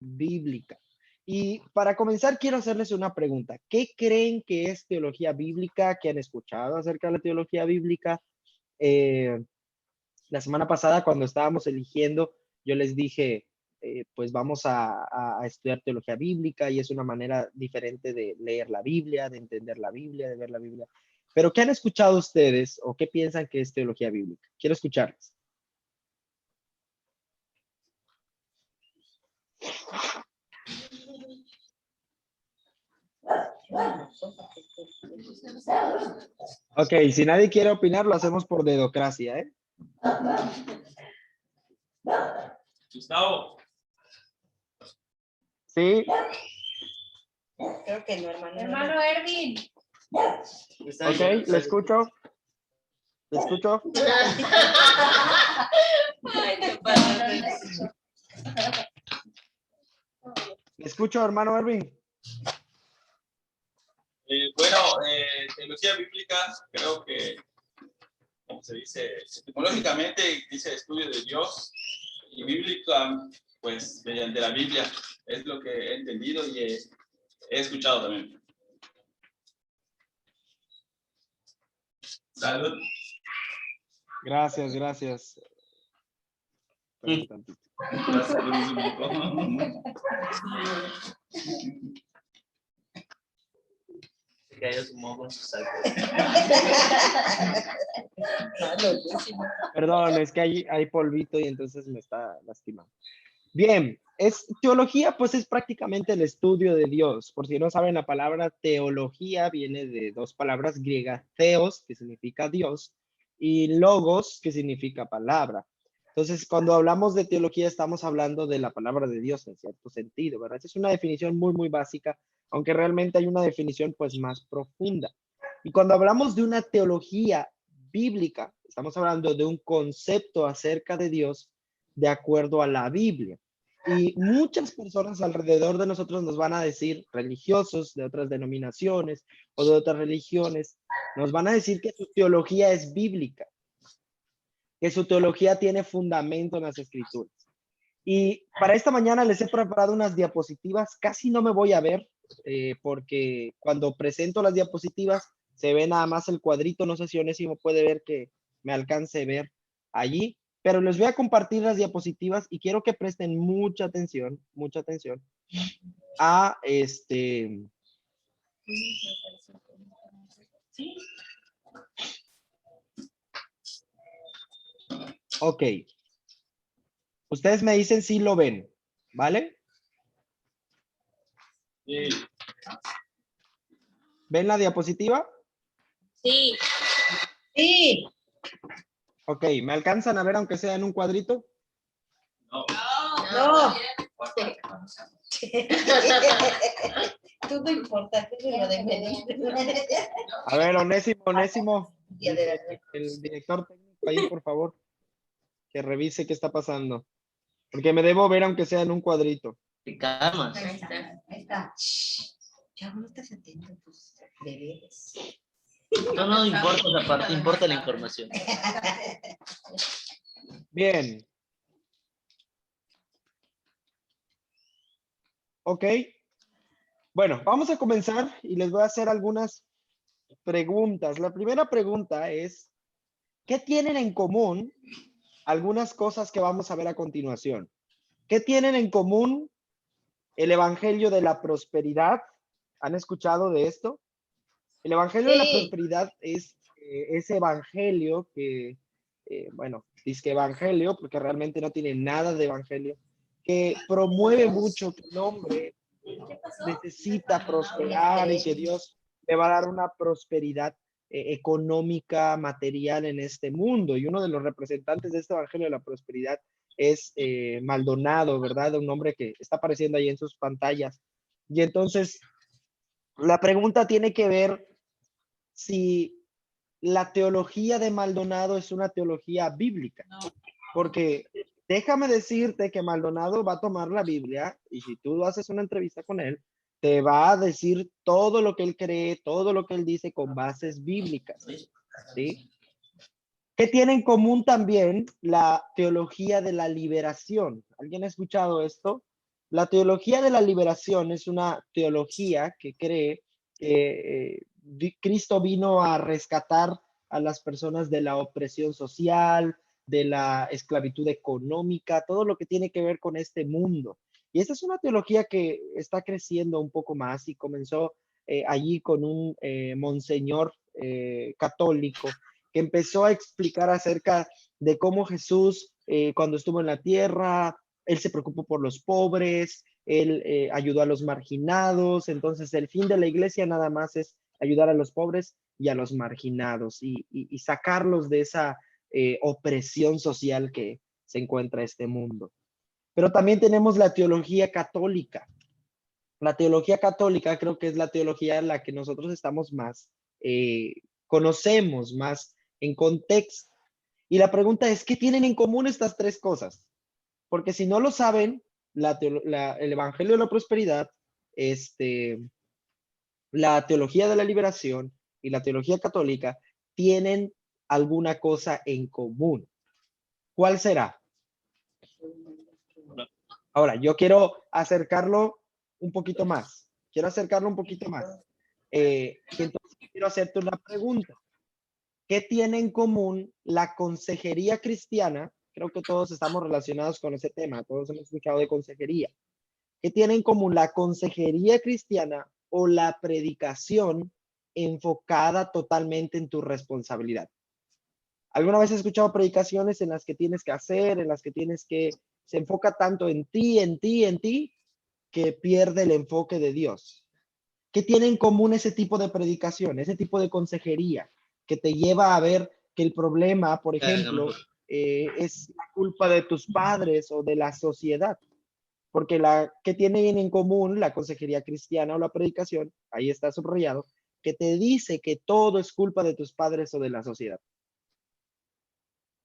bíblica. Y para comenzar, quiero hacerles una pregunta. ¿Qué creen que es teología bíblica? ¿Qué han escuchado acerca de la teología bíblica? Eh, la semana pasada, cuando estábamos eligiendo, yo les dije, pues vamos a estudiar teología bíblica y es una manera diferente de leer la Biblia, de entender la Biblia, de ver la Biblia. Pero, ¿qué han escuchado ustedes o qué piensan que es teología bíblica? Quiero escucharles. Ok, si nadie quiere opinar, lo hacemos por dedocracia, ¿eh? Gustavo. Sí. Creo que no, hermano. Hermano Erwin. Ok, le escucho. ¿Le escucho? Ay, qué padre. ¿Le escucho, hermano Erwin? Bueno, teología bíblica, creo que, como se dice, etimológicamente dice estudio de Dios, y bíblica, pues mediante la Biblia, es lo que he entendido y he escuchado también. Salud. Gracias, gracias. Espérame tantito. Se cayó su moco con su saco. Perdón, es que hay polvito y entonces me está lastimando. Bien, teología, pues es prácticamente el estudio de Dios. Por si no saben, la palabra teología viene de dos palabras griegas, theos, que significa Dios, y logos, que significa palabra. Entonces, cuando hablamos de teología, estamos hablando de la palabra de Dios en cierto sentido, ¿verdad? Esa es una definición muy, muy básica, aunque realmente hay una definición pues más profunda. Y cuando hablamos de una teología bíblica, estamos hablando de un concepto acerca de Dios de acuerdo a la Biblia. Y muchas personas alrededor de nosotros nos van a decir, religiosos de otras denominaciones o de otras religiones, nos van a decir que su teología es bíblica, que su teología tiene fundamento en las escrituras. Y para esta mañana les he preparado unas diapositivas, casi no me voy a ver, porque cuando presento las diapositivas se ve nada más el cuadrito, no sé si Onésimo puede ver que me alcance a ver allí, pero les voy a compartir las diapositivas y quiero que presten mucha atención a Ok. Ustedes me dicen si lo ven, ¿vale? Sí. ¿Ven la diapositiva? Sí. Sí. Ok, ¿me alcanzan a ver aunque sea en un cuadrito? No. No. Tú no importa, tú es lo de medir. A ver, Onésimo, el director técnico ahí, por favor, que revise qué está pasando. Porque me debo ver aunque sea en un cuadrito. Camas. Ahí está. Ahí está. Ya no estás atento, pues, bebés. No importa esa parte, importa la información. Bien. Ok. Bueno, vamos a comenzar y les voy a hacer algunas preguntas. La primera pregunta es, ¿qué tienen en común algunas cosas que vamos a ver a continuación? ¿Qué tienen en común el Evangelio de la Prosperidad? ¿Han escuchado de esto? El Evangelio de la Prosperidad es ese Evangelio que, bueno, dice que Evangelio, porque realmente no tiene nada de Evangelio, que promueve mucho que el hombre necesita prosperar y que Dios le va a dar una prosperidad económica, material en este mundo. Y uno de los representantes de este Evangelio de la Prosperidad es Maldonado, ¿verdad? Un hombre que está apareciendo ahí en sus pantallas. Y entonces, la pregunta tiene que ver si la teología de Maldonado es una teología bíblica. No. Porque déjame decirte que Maldonado va a tomar la Biblia y si tú haces una entrevista con él, te va a decir todo lo que él cree, todo lo que él dice con bases bíblicas. ¿Sí? ¿Qué tiene en común también la teología de la liberación? ¿Alguien ha escuchado esto? La teología de la liberación es una teología que cree que Cristo vino a rescatar a las personas de la opresión social, de la esclavitud económica, todo lo que tiene que ver con este mundo. Y esta es una teología que está creciendo un poco más y comenzó allí con un monseñor católico que empezó a explicar acerca de cómo Jesús, cuando estuvo en la tierra, él se preocupó por los pobres, él ayudó a los marginados. Entonces el fin de la iglesia nada más es ayudar a los pobres y a los marginados y sacarlos de esa opresión social que se encuentra este mundo. Pero también tenemos la teología católica. La teología católica creo que es la teología en la que nosotros estamos más, conocemos más en contexto. Y la pregunta es, ¿qué tienen en común estas tres cosas? Porque si no lo saben, el Evangelio de la Prosperidad, la teología de la liberación y la teología católica tienen alguna cosa en común. ¿Cuál será? Ahora, yo quiero acercarlo un poquito más. Quiero acercarlo un poquito más. Y entonces quiero hacerte una pregunta. ¿Qué tiene en común la consejería cristiana? Creo que todos estamos relacionados con ese tema, todos hemos escuchado de consejería. ¿Qué tiene en común la consejería cristiana o la predicación enfocada totalmente en tu responsabilidad? ¿Alguna vez has escuchado predicaciones en las que tienes que hacer, en las que se enfoca tanto en ti, en ti, en ti, que pierde el enfoque de Dios? ¿Qué tiene en común ese tipo de predicación, ese tipo de consejería, que te lleva a ver que el problema, por ejemplo, es la culpa de tus padres o de la sociedad? Porque ¿qué tienen en común la consejería cristiana o la predicación? Ahí está subrayado, que te dice que todo es culpa de tus padres o de la sociedad.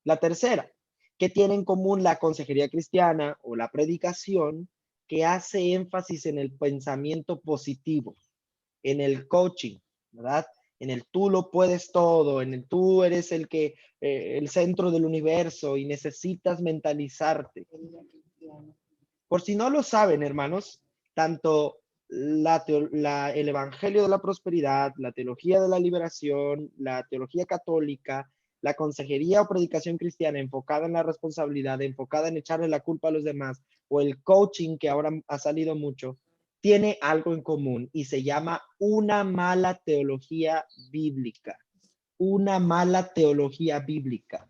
La tercera, ¿qué tiene en común la consejería cristiana o la predicación? Que hace énfasis en el pensamiento positivo, en el coaching, ¿verdad? En el tú lo puedes todo, en el tú eres el centro del universo y necesitas mentalizarte. Por si no lo saben, hermanos, tanto el Evangelio de la Prosperidad, la teología de la liberación, la teología católica, la consejería o predicación cristiana enfocada en la responsabilidad, enfocada en echarle la culpa a los demás, o el coaching que ahora ha salido mucho, tiene algo en común y se llama una mala teología bíblica. Una mala teología bíblica.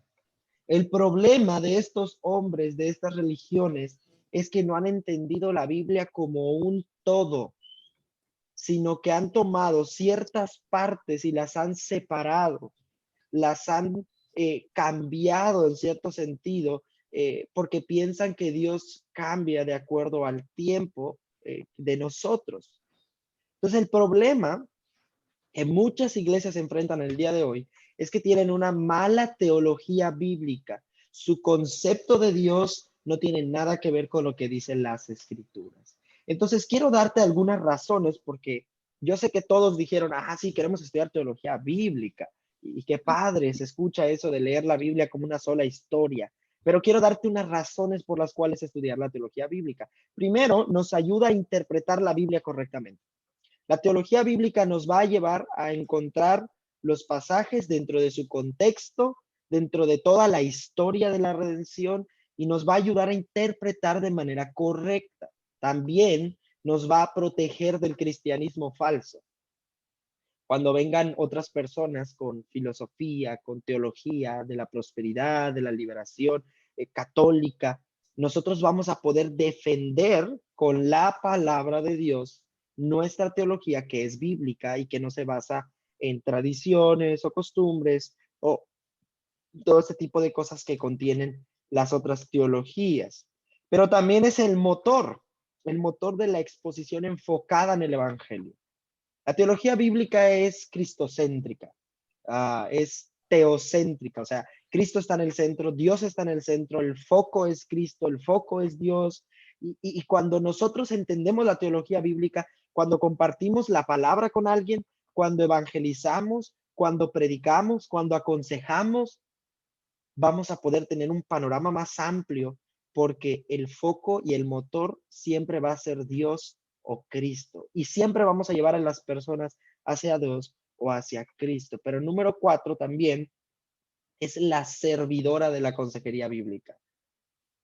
El problema de estos hombres, de estas religiones, es que no han entendido la Biblia como un todo, sino que han tomado ciertas partes y las han separado, las han cambiado en cierto sentido, porque piensan que Dios cambia de acuerdo al tiempo de nosotros. Entonces el problema que muchas iglesias se enfrentan el día de hoy es que tienen una mala teología bíblica. Su concepto de Dios no tiene nada que ver con lo que dicen las escrituras. Entonces, quiero darte algunas razones porque yo sé que todos dijeron, sí, queremos estudiar teología bíblica. Y qué padre se escucha eso de leer la Biblia como una sola historia. Pero quiero darte unas razones por las cuales estudiar la teología bíblica. Primero, nos ayuda a interpretar la Biblia correctamente. La teología bíblica nos va a llevar a encontrar los pasajes dentro de su contexto, dentro de toda la historia de la redención, y nos va a ayudar a interpretar de manera correcta. También nos va a proteger del cristianismo falso. Cuando vengan otras personas con filosofía, con teología de la prosperidad, de la liberación católica, nosotros vamos a poder defender con la palabra de Dios nuestra teología, que es bíblica y que no se basa en tradiciones o costumbres o todo ese tipo de cosas que contienen las otras teologías. Pero también es el motor de la exposición enfocada en el Evangelio. La teología bíblica es cristocéntrica, es teocéntrica, o sea, Cristo está en el centro, Dios está en el centro, el foco es Cristo, el foco es Dios. Y cuando nosotros entendemos la teología bíblica, cuando compartimos la palabra con alguien, cuando evangelizamos, cuando predicamos, cuando aconsejamos, vamos a poder tener un panorama más amplio porque el foco y el motor siempre va a ser Dios o Cristo. Y siempre vamos a llevar a las personas hacia Dios o hacia Cristo. Pero número 4 también es la servidora de la consejería bíblica.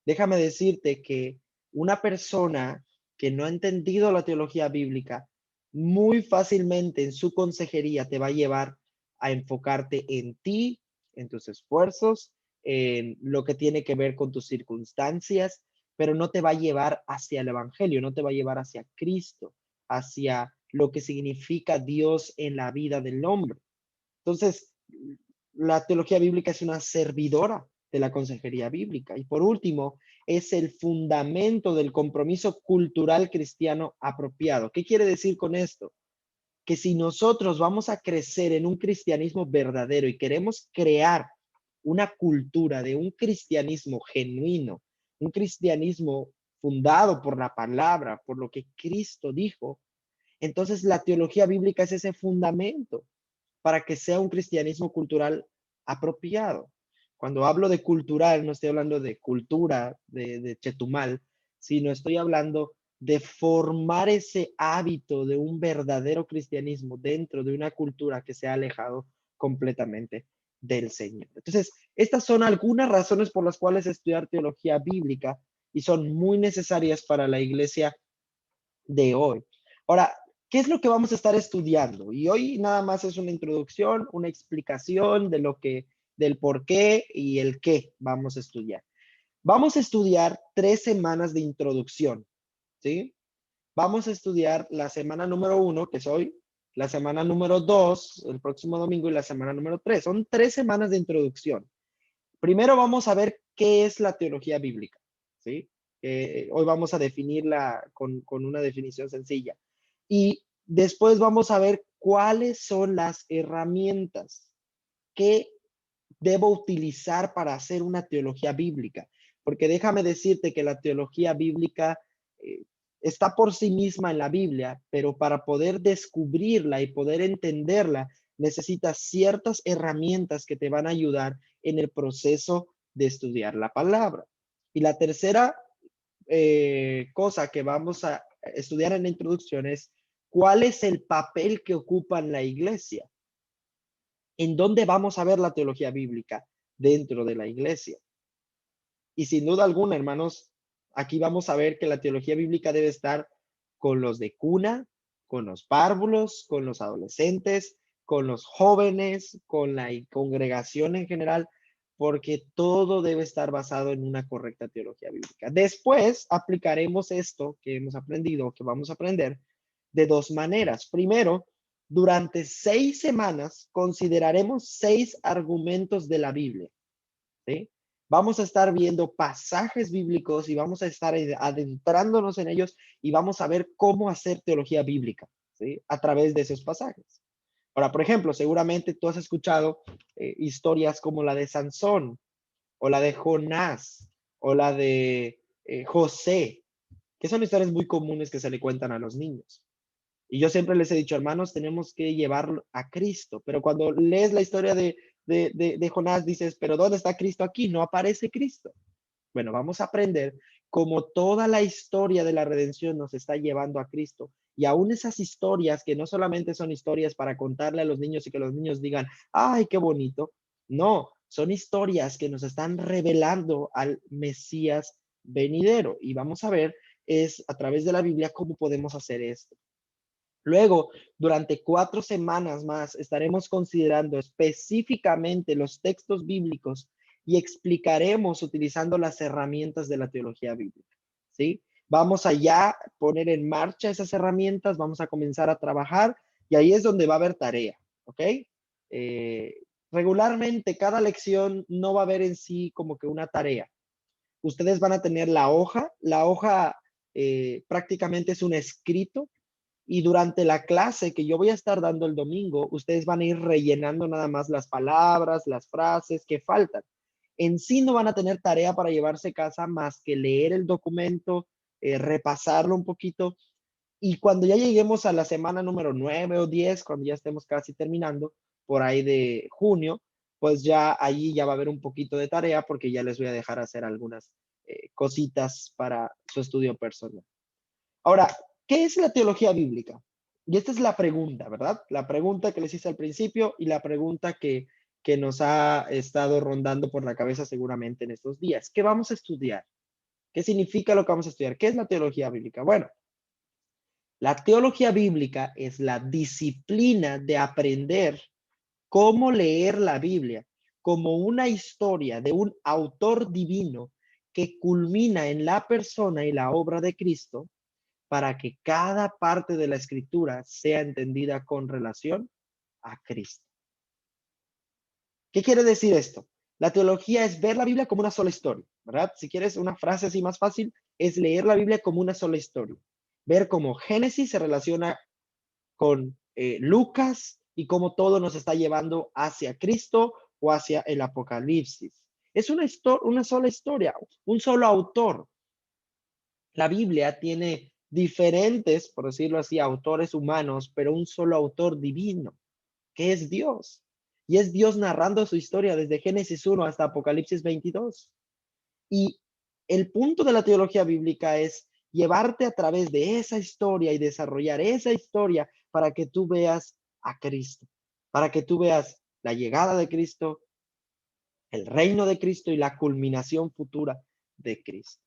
Déjame decirte que una persona que no ha entendido la teología bíblica, muy fácilmente en su consejería te va a llevar a enfocarte en ti, en tus esfuerzos, en lo que tiene que ver con tus circunstancias, pero no te va a llevar hacia el evangelio, no te va a llevar hacia Cristo, hacia lo que significa Dios en la vida del hombre. Entonces, la teología bíblica es una servidora de la consejería bíblica. Y por último, es el fundamento del compromiso cultural cristiano apropiado. ¿Qué quiere decir con esto? Que si nosotros vamos a crecer en un cristianismo verdadero y queremos crear una cultura de un cristianismo genuino, un cristianismo fundado por la palabra, por lo que Cristo dijo, entonces la teología bíblica es ese fundamento para que sea un cristianismo cultural apropiado. Cuando hablo de cultural, no estoy hablando de cultura, de Chetumal, sino estoy hablando de formar ese hábito de un verdadero cristianismo dentro de una cultura que se ha alejado completamente del Señor. Entonces, estas son algunas razones por las cuales estudiar teología bíblica y son muy necesarias para la iglesia de hoy. Ahora, ¿qué es lo que vamos a estar estudiando? Y hoy nada más es una introducción, una explicación de lo que, del por qué y el qué vamos a estudiar. Vamos a estudiar 3 semanas de introducción, ¿sí? Vamos a estudiar la semana número 1, que es hoy, la semana número 2, el próximo domingo, y la semana número 3. Son 3 semanas de introducción. Primero vamos a ver qué es la teología bíblica, ¿sí? Hoy vamos a definirla con una definición sencilla. Y después vamos a ver cuáles son las herramientas que debo utilizar para hacer una teología bíblica. Porque déjame decirte que la teología bíblica eh, está por sí misma en la Biblia, pero para poder descubrirla y poder entenderla, necesitas ciertas herramientas que te van a ayudar en el proceso de estudiar la palabra. Y la tercera cosa que vamos a estudiar en la introducción es cuál es el papel que ocupa la iglesia. ¿En dónde vamos a ver la teología bíblica? Dentro de la iglesia. Y sin duda alguna, hermanos, aquí vamos a ver que la teología bíblica debe estar con los de cuna, con los párvulos, con los adolescentes, con los jóvenes, con la congregación en general, porque todo debe estar basado en una correcta teología bíblica. Después aplicaremos esto que hemos aprendido, que vamos a aprender, de 2 maneras. Primero, durante 6 semanas consideraremos 6 argumentos de la Biblia, ¿sí? Vamos a estar viendo pasajes bíblicos y vamos a estar adentrándonos en ellos y vamos a ver cómo hacer teología bíblica, ¿sí? A través de esos pasajes. Ahora, por ejemplo, seguramente tú has escuchado historias como la de Sansón o la de Jonás o la de José, que son historias muy comunes que se le cuentan a los niños. Y yo siempre les he dicho, hermanos, tenemos que llevarlo a Cristo. Pero cuando lees la historia de Jonás, dices, pero ¿dónde está Cristo aquí? No aparece Cristo. Bueno, vamos a aprender cómo toda la historia de la redención nos está llevando a Cristo. Y aún esas historias que no solamente son historias para contarle a los niños y que los niños digan, ay, qué bonito. No, son historias que nos están revelando al Mesías venidero. Y vamos a ver es a través de la Biblia cómo podemos hacer esto. Luego, durante 4 semanas más, estaremos considerando específicamente los textos bíblicos y explicaremos utilizando las herramientas de la teología bíblica, ¿sí? Vamos a ya poner en marcha esas herramientas, vamos a comenzar a trabajar y ahí es donde va a haber tarea, ¿ok? Eh, Regularmente, cada lección no va a haber en sí como que una tarea. Ustedes van a tener la hoja prácticamente es un escrito y durante la clase que yo voy a estar dando el domingo, ustedes van a ir rellenando nada más las palabras, las frases que faltan. En sí no van a tener tarea para llevarse a casa más que leer el documento, repasarlo un poquito. Y cuando ya lleguemos a la semana número 9 o 10, cuando ya estemos casi terminando, por ahí de junio, pues ya allí ya va a haber un poquito de tarea porque ya les voy a dejar hacer algunas cositas para su estudio personal. Ahora, ¿qué es la teología bíblica? Y esta es la pregunta, ¿verdad? La pregunta que les hice al principio y la pregunta que nos ha estado rondando por la cabeza seguramente en estos días. ¿Qué vamos a estudiar? ¿Qué significa lo que vamos a estudiar? ¿Qué es la teología bíblica? Bueno, la teología bíblica es la disciplina de aprender cómo leer la Biblia como una historia de un autor divino que culmina en la persona y la obra de Cristo para que cada parte de la escritura sea entendida con relación a Cristo. ¿Qué quiere decir esto? La teología es ver la Biblia como una sola historia, ¿verdad? Si quieres una frase así más fácil, es leer la Biblia como una sola historia. Ver cómo Génesis se relaciona con Lucas y cómo todo nos está llevando hacia Cristo o hacia el Apocalipsis. Es una sola historia, un solo autor. La Biblia tiene diferentes, por decirlo así, autores humanos, pero un solo autor divino, que es Dios. Y es Dios narrando su historia desde Génesis 1 hasta Apocalipsis 22. Y el punto de la teología bíblica es llevarte a través de esa historia y desarrollar esa historia para que tú veas a Cristo, para que tú veas la llegada de Cristo, el reino de Cristo y la culminación futura de Cristo.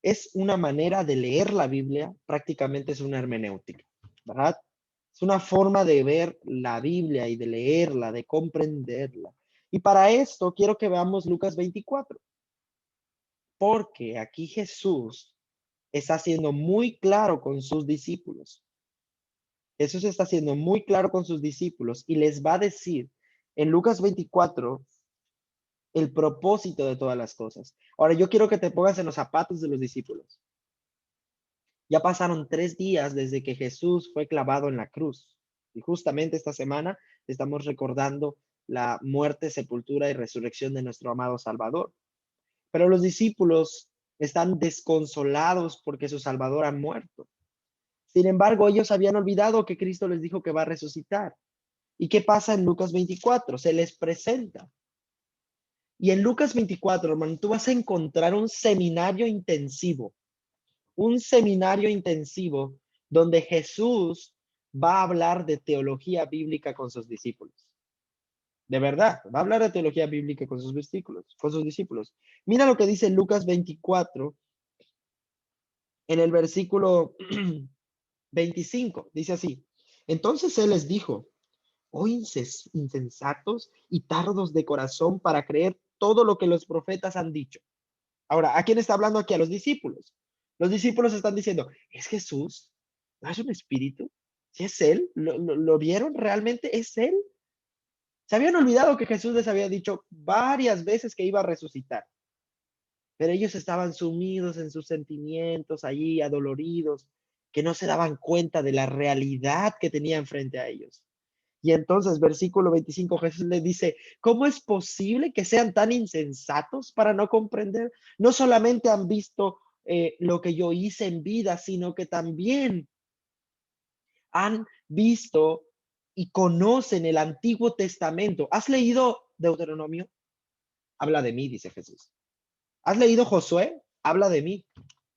Es una manera de leer la Biblia, prácticamente es una hermenéutica, ¿verdad? Es una forma de ver la Biblia y de leerla, de comprenderla. Y para esto quiero que veamos Lucas 24, porque aquí Jesús está siendo muy claro con sus discípulos. Jesús está siendo muy claro con sus discípulos y les va a decir en Lucas 24 el propósito de todas las cosas. Ahora yo quiero que te pongas en los zapatos de los discípulos. Ya pasaron 3 días desde que Jesús fue clavado en la cruz. Y justamente esta semana estamos recordando la muerte, sepultura y resurrección de nuestro amado Salvador. Pero los discípulos están desconsolados porque su Salvador ha muerto. Sin embargo, ellos habían olvidado que Cristo les dijo que va a resucitar. ¿Y qué pasa en Lucas 24? Se les presenta. Y en Lucas 24, hermano, tú vas a encontrar un seminario intensivo donde Jesús va a hablar de teología bíblica con sus discípulos. De verdad, va a hablar de teología bíblica con sus discípulos. Mira lo que dice Lucas 24 en el versículo 25. Dice así: entonces él les dijo: oh insensatos y tardos de corazón para creer todo lo que los profetas han dicho. Ahora, ¿a quién está hablando aquí? A los discípulos. Los discípulos están diciendo: ¿es Jesús? ¿No es un espíritu? ¿Sí es él? ¿Lo vieron realmente? ¿Es él? Se habían olvidado que Jesús les había dicho varias veces que iba a resucitar. Pero ellos estaban sumidos en sus sentimientos, allí adoloridos, que no se daban cuenta de la realidad que tenían frente a ellos. Y entonces, versículo 25, Jesús les dice: ¿cómo es posible que sean tan insensatos para no comprender? No solamente han visto lo que yo hice en vida, sino que también han visto y conocen el Antiguo Testamento. ¿Has leído Deuteronomio? Habla de mí, dice Jesús. ¿Has leído Josué? Habla de mí.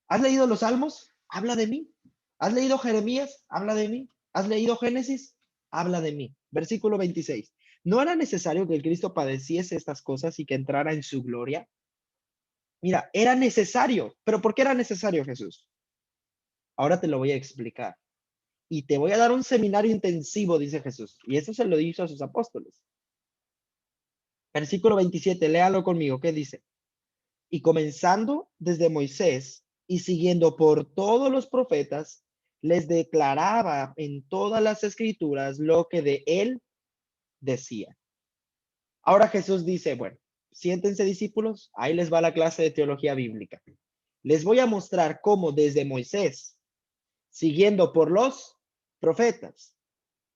¿Has leído los Salmos? Habla de mí. ¿Has leído Jeremías? Habla de mí. ¿Has leído Génesis? Habla de mí. Versículo 26. ¿No era necesario que el Cristo padeciese estas cosas y que entrara en su gloria? Mira, era necesario. ¿Pero por qué era necesario, Jesús? Ahora te lo voy a explicar. Y te voy a dar un seminario intensivo, dice Jesús. Y eso se lo hizo a sus apóstoles. Versículo 27, léalo conmigo. ¿Qué dice? Y comenzando desde Moisés y siguiendo por todos los profetas, les declaraba en todas las escrituras lo que de él decía. Ahora Jesús dice: bueno, siéntense discípulos, ahí les va la clase de teología bíblica. Les voy a mostrar cómo desde Moisés, siguiendo por los profetas,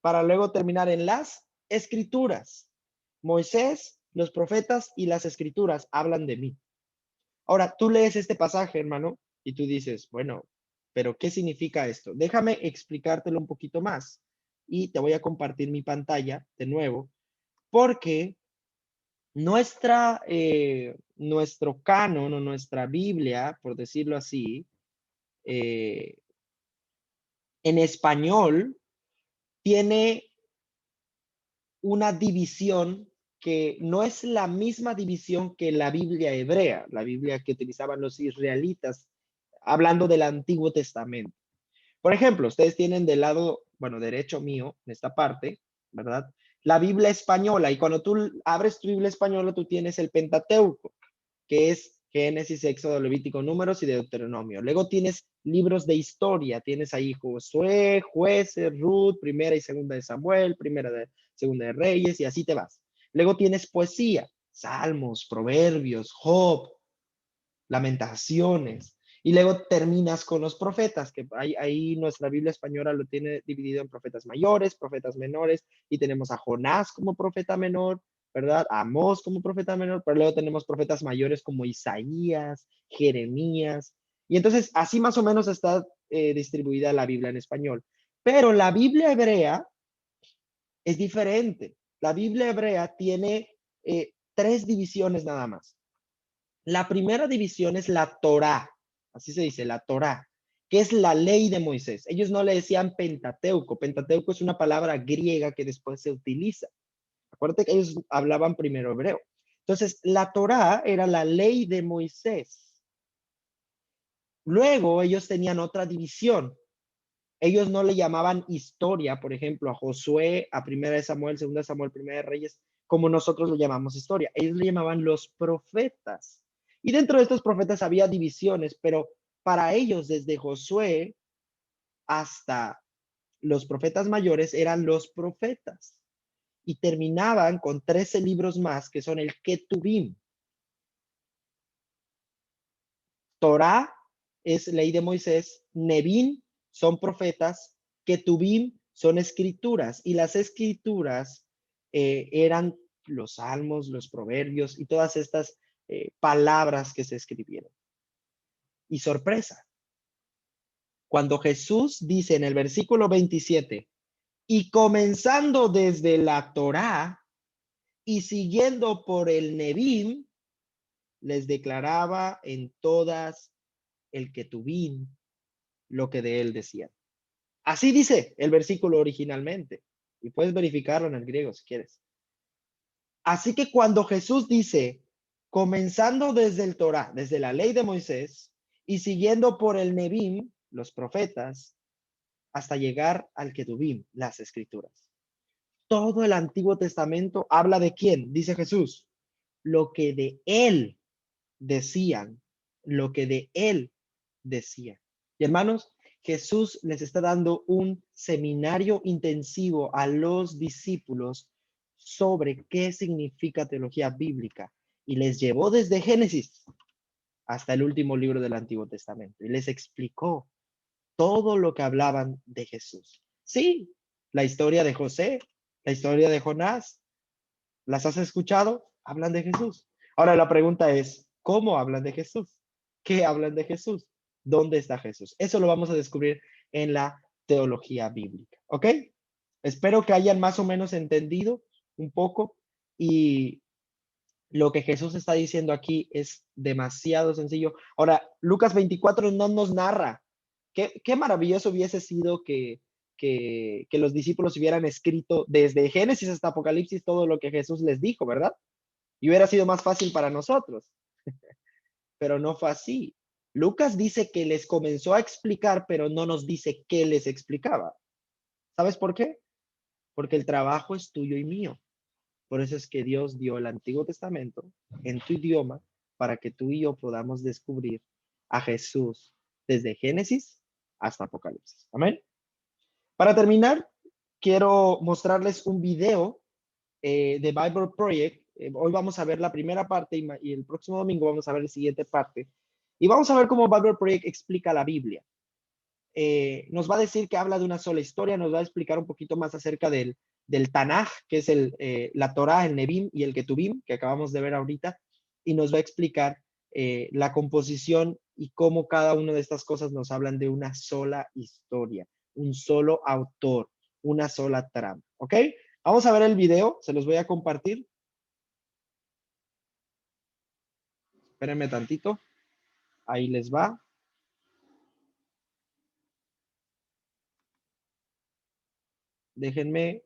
para luego terminar en las escrituras. Moisés, los profetas y las escrituras hablan de mí. Ahora, tú lees este pasaje, hermano, y tú dices: bueno, pero ¿qué significa esto? Déjame explicártelo un poquito más. Y te voy a compartir mi pantalla de nuevo, porque nuestra nuestro canon o nuestra Biblia, por decirlo así, en español, tiene una división que no es la misma división que la Biblia hebrea, la Biblia que utilizaban los israelitas, hablando del Antiguo Testamento. Por ejemplo, ustedes tienen del lado, bueno, derecho mío, en esta parte, ¿verdad? La Biblia española, y cuando tú abres tu Biblia española, tú tienes el Pentateuco, que es Génesis, Éxodo, Levítico, Números y Deuteronomio. Luego tienes libros de historia, tienes ahí Josué, Jueces, Ruth, Primera y Segunda de Samuel, Segunda de Reyes, y así te vas. Luego tienes poesía, Salmos, Proverbios, Job, Lamentaciones. Y luego terminas con los profetas, que ahí nuestra Biblia española lo tiene dividido en profetas mayores, profetas menores, y tenemos a Jonás como profeta menor, ¿verdad? A Amós como profeta menor, pero luego tenemos profetas mayores como Isaías, Jeremías. Y entonces así más o menos está distribuida la Biblia en español. Pero la Biblia hebrea es diferente. La Biblia hebrea tiene tres divisiones nada más. La primera división es la Torá, así se dice, la Torá, que es la ley de Moisés. Ellos no le decían Pentateuco. Pentateuco es una palabra griega que después se utiliza. Acuérdate que ellos hablaban primero hebreo. Entonces, la Torá era la ley de Moisés. Luego ellos tenían otra división. Ellos no le llamaban historia, por ejemplo, a Josué, a Primera de Samuel, Segunda de Samuel, Primera de Reyes, como nosotros lo llamamos historia. Ellos le llamaban los profetas. Y dentro de estos profetas había divisiones, pero para ellos, desde Josué hasta los profetas mayores, eran los profetas. Y terminaban con 13 libros más, que son el Ketubim. Torá es ley de Moisés, Nebim son profetas, Ketubim son escrituras, y las escrituras eran los salmos, los proverbios y todas estas palabras que se escribieron. Y sorpresa, cuando Jesús dice en el versículo 27, y comenzando desde la Torá y siguiendo por el Nebim, les declaraba en todas el Ketubim lo que de él decían. Así dice el versículo originalmente, y puedes verificarlo en el griego si quieres. Así que cuando Jesús dice, comenzando desde el Torá, desde la ley de Moisés, y siguiendo por el Nebim, los profetas, hasta llegar al Ketubim, las escrituras. Todo el Antiguo Testamento habla de quién, dice Jesús, lo que de él decían, lo que de él decía. Y hermanos, Jesús les está dando un seminario intensivo a los discípulos sobre qué significa teología bíblica y les llevó desde Génesis hasta el último libro del Antiguo Testamento y les explicó todo lo que hablaban de Jesús. Sí, la historia de José, la historia de Jonás, ¿las has escuchado? Hablan de Jesús. Ahora la pregunta es, ¿cómo hablan de Jesús? ¿Qué hablan de Jesús? ¿Dónde está Jesús? Eso lo vamos a descubrir en la teología bíblica, ¿ok? Espero que hayan más o menos entendido un poco y lo que Jesús está diciendo aquí es demasiado sencillo. Ahora, Lucas 24 no nos narra. Qué maravilloso hubiese sido que los discípulos hubieran escrito desde Génesis hasta Apocalipsis todo lo que Jesús les dijo, ¿verdad? Y hubiera sido más fácil para nosotros. Pero no fue así. Lucas dice que les comenzó a explicar, pero no nos dice qué les explicaba. ¿Sabes por qué? Porque el trabajo es tuyo y mío. Por eso es que Dios dio el Antiguo Testamento en tu idioma para que tú y yo podamos descubrir a Jesús desde Génesis hasta Apocalipsis. Amén. Para terminar, quiero mostrarles un video de Bible Project. Hoy vamos a ver la primera parte y el próximo domingo vamos a ver la siguiente parte. Y vamos a ver cómo Bible Project explica la Biblia. Nos va a decir que habla de una sola historia, nos va a explicar un poquito más acerca del Tanaj, que es la Torah, el Nebim y el Ketubim, que acabamos de ver ahorita, y nos va a explicar la composición y cómo cada una de estas cosas nos hablan de una sola historia, un solo autor, una sola trama, ¿ok? Vamos a ver el video, se los voy a compartir. Espérenme tantito. Ahí les va. Déjenme,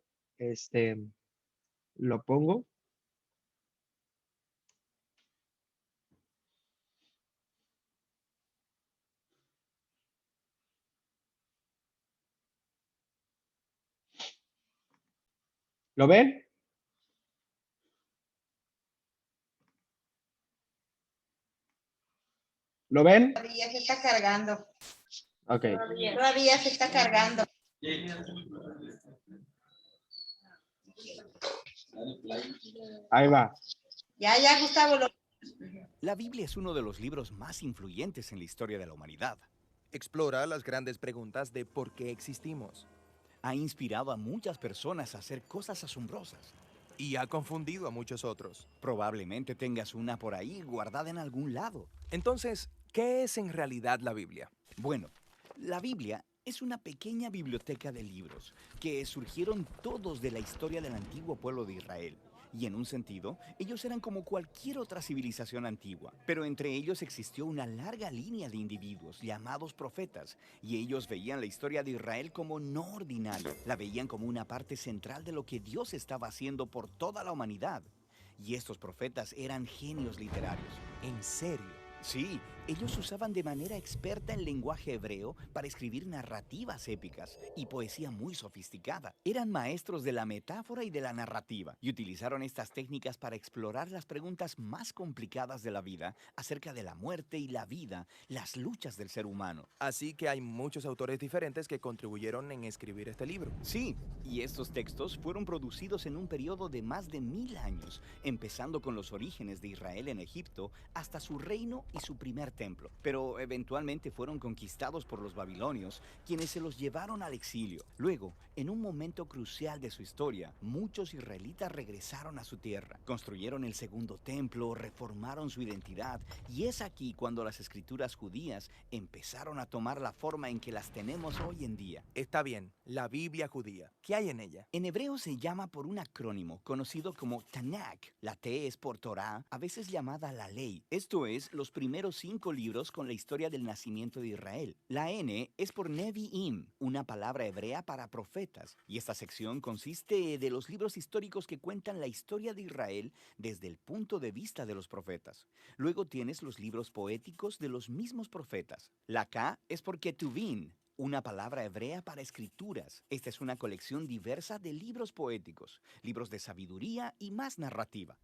lo pongo. ¿Lo ven? ¿Lo ven? Todavía se está cargando. Ok. Todavía se está cargando. Ahí va. Ya, Gustavo. La Biblia es uno de los libros más influyentes en la historia de la humanidad. Explora las grandes preguntas de por qué existimos. Ha inspirado a muchas personas a hacer cosas asombrosas. Y ha confundido a muchos otros. Probablemente tengas una por ahí guardada en algún lado. Entonces, ¿qué es en realidad la Biblia? Bueno, la Biblia es una pequeña biblioteca de libros que surgieron todos de la historia del antiguo pueblo de Israel. Y en un sentido, ellos eran como cualquier otra civilización antigua, pero entre ellos existió una larga línea de individuos llamados profetas, y ellos veían la historia de Israel como no ordinaria, la veían como una parte central de lo que Dios estaba haciendo por toda la humanidad. Y estos profetas eran genios literarios. ¿En serio? Sí, ellos usaban de manera experta el lenguaje hebreo para escribir narrativas épicas y poesía muy sofisticada. Eran maestros de la metáfora y de la narrativa y utilizaron estas técnicas para explorar las preguntas más complicadas de la vida acerca de la muerte y la vida, las luchas del ser humano. Así que hay muchos autores diferentes que contribuyeron en escribir este libro. Sí, y estos textos fueron producidos en un periodo de más de 1000 años, empezando con los orígenes de Israel en Egipto hasta su reino y su primer templo. Pero eventualmente fueron conquistados por los babilonios, quienes se los llevaron al exilio. Luego, en un momento crucial de su historia, muchos israelitas regresaron a su tierra, construyeron el segundo templo, reformaron su identidad, y es aquí cuando las escrituras judías empezaron a tomar la forma en que las tenemos hoy en día. Está bien, la Biblia judía. ¿Qué hay en ella? En hebreo se llama por un acrónimo conocido como Tanakh. La T es por Torah, a veces llamada la ley. Esto es, los primeros 5 libros con la historia del nacimiento de Israel. La N es por Nevi'im, una palabra hebrea para profetas. Y esta sección consiste de los libros históricos que cuentan la historia de Israel desde el punto de vista de los profetas. Luego tienes los libros poéticos de los mismos profetas. La K es por Ketuvim, una palabra hebrea para escrituras. Esta es una colección diversa de libros poéticos, libros de sabiduría y más narrativa.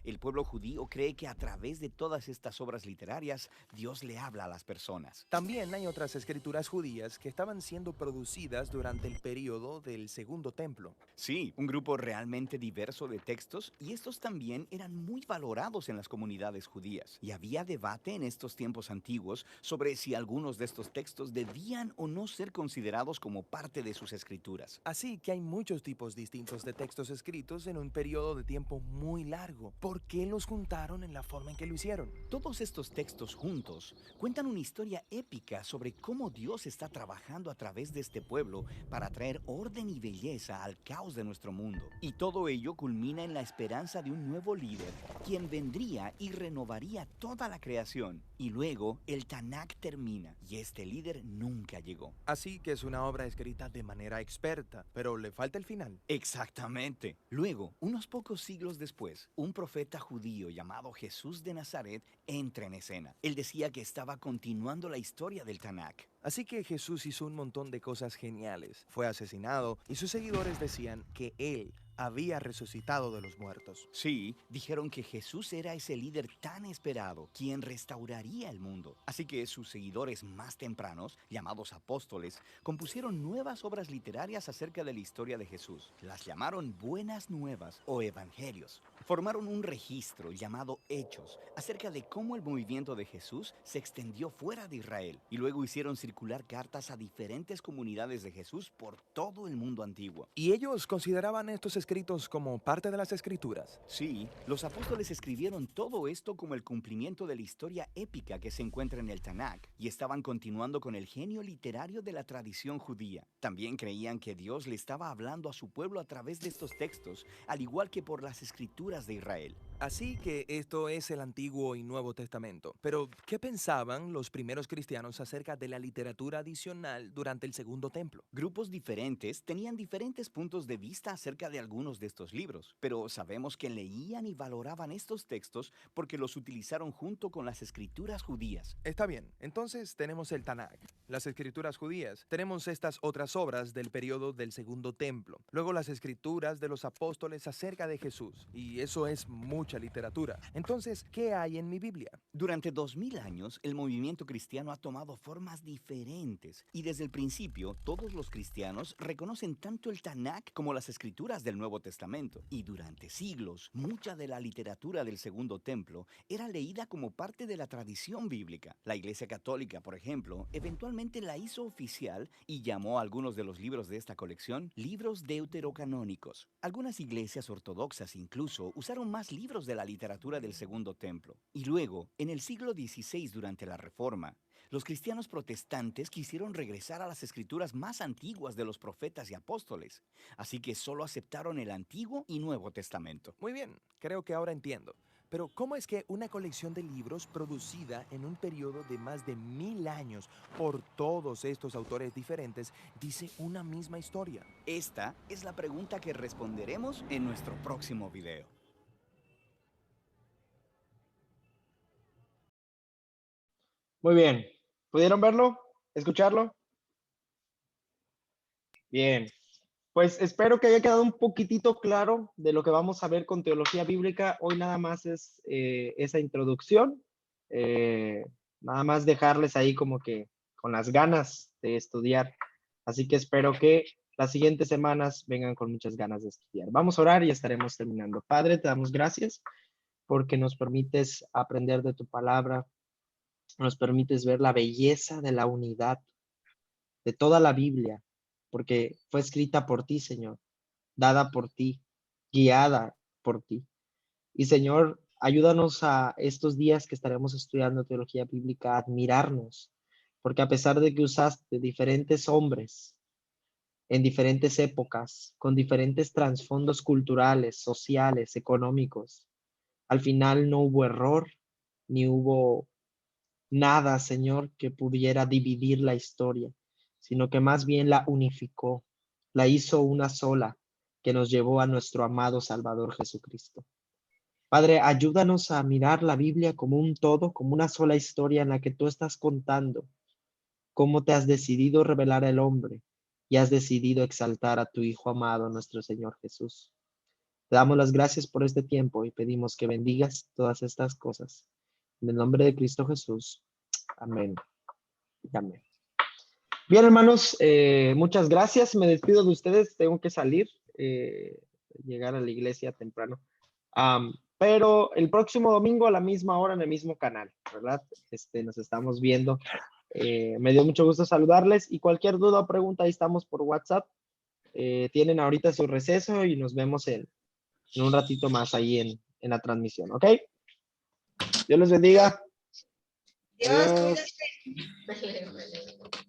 El pueblo judío cree que a través de todas estas obras literarias, Dios le habla a las personas. También hay otras escrituras judías que estaban siendo producidas durante el periodo del Segundo Templo. Sí, un grupo realmente diverso de textos, y estos también eran muy valorados en las comunidades judías. Y había debate en estos tiempos antiguos sobre si algunos de estos textos debían o no ser considerados como parte de sus escrituras. Así que hay muchos tipos distintos de textos escritos en un periodo de tiempo muy largo. ¿Por qué los juntaron en la forma en que lo hicieron? Todos estos textos juntos cuentan una historia épica sobre cómo Dios está trabajando a través de este pueblo para traer orden y belleza al caos de nuestro mundo. Y todo ello culmina en la esperanza de un nuevo líder, quien vendría y renovaría toda la creación. Y luego el Tanakh termina, y este líder nunca llegó. Así que es una obra escrita de manera experta, pero le falta el final. Exactamente. Luego, unos pocos siglos después, un profeta judío llamado Jesús de Nazaret entra en escena. Él decía que estaba continuando la historia del Tanakh. Así que Jesús hizo un montón de cosas geniales. Fue asesinado y sus seguidores decían que él había resucitado de los muertos. Sí, dijeron que Jesús era ese líder tan esperado, quien restauraría el mundo. Así que sus seguidores más tempranos, llamados apóstoles, compusieron nuevas obras literarias acerca de la historia de Jesús. Las llamaron Buenas Nuevas o Evangelios. Formaron un registro llamado Hechos acerca de cómo el movimiento de Jesús se extendió fuera de Israel, y luego hicieron circular cartas a diferentes comunidades de Jesús por todo el mundo antiguo. ¿Y ellos consideraban estos escritos como parte de las escrituras? Sí, los apóstoles escribieron todo esto como el cumplimiento de la historia épica que se encuentra en el Tanakh, y estaban continuando con el genio literario de la tradición judía. También creían que Dios le estaba hablando a su pueblo a través de estos textos, al igual que por las escrituras de Israel. Así que esto es el Antiguo y Nuevo Testamento. Pero, ¿qué pensaban los primeros cristianos acerca de la literatura adicional durante el Segundo Templo? Grupos diferentes tenían diferentes puntos de vista acerca de algunos de estos libros, pero sabemos que leían y valoraban estos textos porque los utilizaron junto con las escrituras judías. Está bien, entonces tenemos el Tanakh, las escrituras judías. Tenemos estas otras obras del periodo del Segundo Templo. Luego las escrituras de los apóstoles acerca de Jesús. Y eso es mucha literatura. Entonces, ¿qué hay en mi Biblia? Durante 2000 años, el movimiento cristiano ha tomado formas diferentes y desde el principio todos los cristianos reconocen tanto el Tanakh como las escrituras del Nuevo Testamento. Y durante siglos, mucha de la literatura del Segundo Templo era leída como parte de la tradición bíblica. La Iglesia Católica, por ejemplo, eventualmente la hizo oficial y llamó a algunos de los libros de esta colección libros deuterocanónicos. Algunas iglesias ortodoxas incluso usaron más libros de la literatura del Segundo Templo. Y luego, en el siglo XVI, durante la Reforma, los cristianos protestantes quisieron regresar a las escrituras más antiguas de los profetas y apóstoles, así que solo aceptaron el Antiguo y Nuevo Testamento. Muy bien, creo que ahora entiendo. Pero ¿cómo es que una colección de libros producida en un periodo de más de 1000 años por todos estos autores diferentes dice una misma historia? Esta es la pregunta que responderemos en nuestro próximo video. Muy bien. ¿Pudieron verlo? ¿Escucharlo? Bien. Pues espero que haya quedado un poquitito claro de lo que vamos a ver con teología bíblica. Hoy nada más es esa introducción. Nada más dejarles ahí como que con las ganas de estudiar. Así que espero que las siguientes semanas vengan con muchas ganas de estudiar. Vamos a orar y estaremos terminando. Padre, te damos gracias porque nos permites aprender de tu palabra. Nos permites ver la belleza de la unidad de toda la Biblia, porque fue escrita por ti, Señor, dada por ti, guiada por ti. Y Señor, ayúdanos a estos días que estaremos estudiando teología bíblica a admirarnos, porque a pesar de que usaste diferentes hombres en diferentes épocas, con diferentes trasfondos culturales, sociales, económicos, al final no hubo error, ni hubo nada, Señor, que pudiera dividir la historia, sino que más bien la unificó, la hizo una sola, que nos llevó a nuestro amado Salvador Jesucristo. Padre, ayúdanos a mirar la Biblia como un todo, como una sola historia en la que tú estás contando cómo te has decidido revelar al hombre y has decidido exaltar a tu Hijo amado, nuestro Señor Jesús. Te damos las gracias por este tiempo y pedimos que bendigas todas estas cosas. En el nombre de Cristo Jesús. Amén. Amén. Bien, hermanos, muchas gracias. Me despido de ustedes. Tengo que salir, llegar a la iglesia temprano. Pero el próximo domingo a la misma hora en el mismo canal, ¿verdad? Nos estamos viendo. Me dio mucho gusto saludarles y cualquier duda o pregunta, ahí estamos por WhatsApp. Tienen ahorita su receso y nos vemos en un ratito más ahí en la transmisión, ¿ok? Dios les bendiga. Dios, Adiós. cuídate. Vale, vale.